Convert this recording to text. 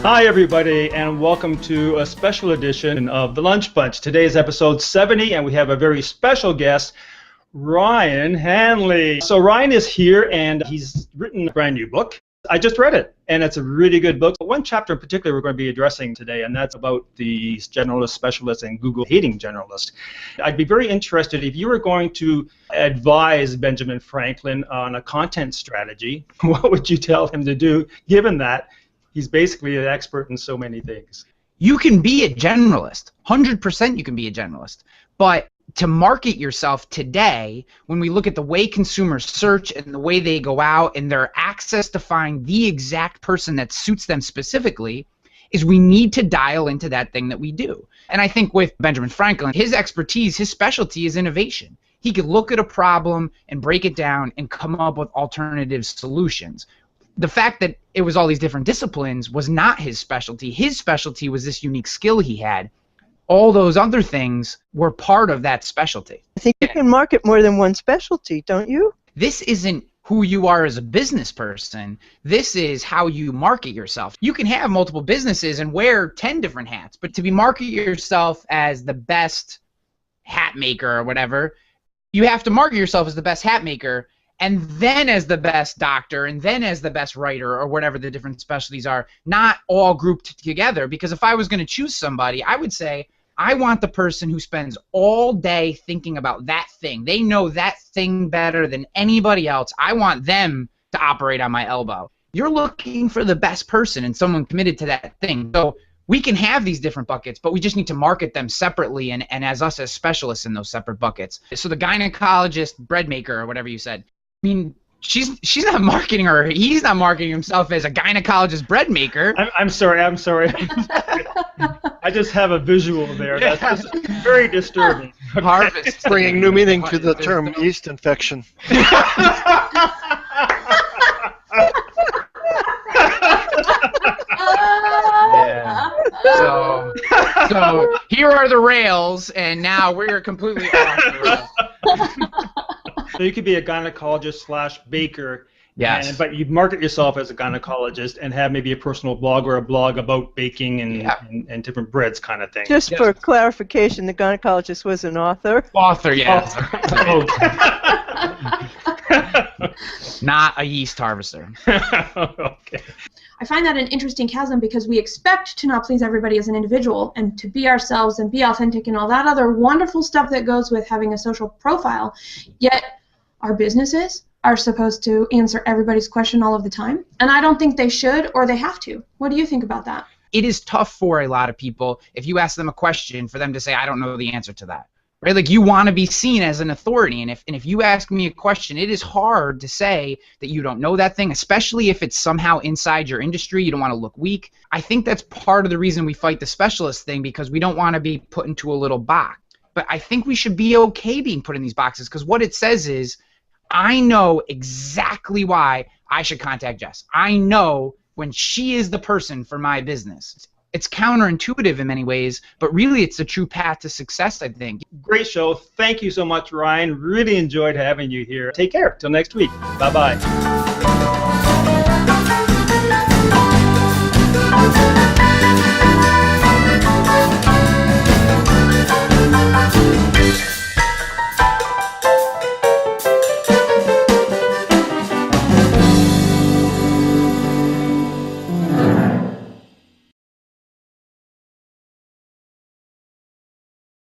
Hi, everybody, and welcome to a special edition of The Lunch Bunch. Today is episode 70, and we have a very special guest, Ryan Hanley. So Ryan is here, and he's written a brand new book. I just read it, and it's a really good book. One chapter in particular we're going to be addressing today, and that's about the generalist, specialist, and Google hating generalist. I'd be very interested if you were going to advise Benjamin Franklin on a content strategy, what would you tell him to do, given that he's basically an expert in so many things? You can be a generalist. 100% you can be a generalist. But to market yourself today, when we look at the way consumers search and the way they go out and their access to find the exact person that suits them specifically, is we need to dial into that thing that we do. And I think with Benjamin Franklin, his expertise, his specialty is innovation. He could look at a problem and break it down and come up with alternative solutions. The fact that it was all these different disciplines was not his specialty. His specialty was this unique skill he had. All those other things were part of that specialty. I think you can market more than one specialty, don't you? This isn't who you are as a business person. This is how you market yourself. You can have multiple businesses and wear 10 different hats, but to market yourself as the best hat maker or whatever, you have to market yourself as the best hat maker, and then as the best doctor, and then as the best writer, or whatever the different specialties are, not all grouped together. Because if I was going to choose somebody, I would say, I want the person who spends all day thinking about that thing. They know that thing better than anybody else. I want them to operate on my elbow. You're looking for the best person and someone committed to that thing. So we can have these different buckets, but we just need to market them separately and as us as specialists in those separate buckets. So the gynecologist, bread maker, or whatever you said, I mean, she's not marketing her. He's not marketing himself as a gynecologist bread maker. I'm sorry. I just have a visual there. That's just very disturbing. Harvest. Bringing new meaning to the term yeast infection. Yeah. So here are the rails, and now we're completely off the rails. So you could be a gynecologist / baker, yes, but you market yourself as a gynecologist and have maybe a personal blog or a blog about baking and different breads kind of thing. Just for clarification, the gynecologist was an author. Author, yes. Not a yeast harvester. Okay. I find that an interesting chasm because we expect to not please everybody as an individual and to be ourselves and be authentic and all that other wonderful stuff that goes with having a social profile, yet our businesses are supposed to answer everybody's question all of the time, and I don't think they should or they have to. What do you think about that? It is tough for a lot of people if you ask them a question for them to say, I don't know the answer to that. Right? Like, you want to be seen as an authority, and if you ask me a question, it is hard to say that you don't know that thing, especially if it's somehow inside your industry. You don't want to look weak. I think that's part of the reason we fight the specialist thing, because we don't want to be put into a little box. But I think we should be okay being put in these boxes, because what it says is, I know exactly why I should contact Jess. I know when she is the person for my business. It's counterintuitive in many ways, but really it's a true path to success, I think. Great show. Thank you so much, Ryan. Really enjoyed having you here. Take care. Till next week. Bye-bye.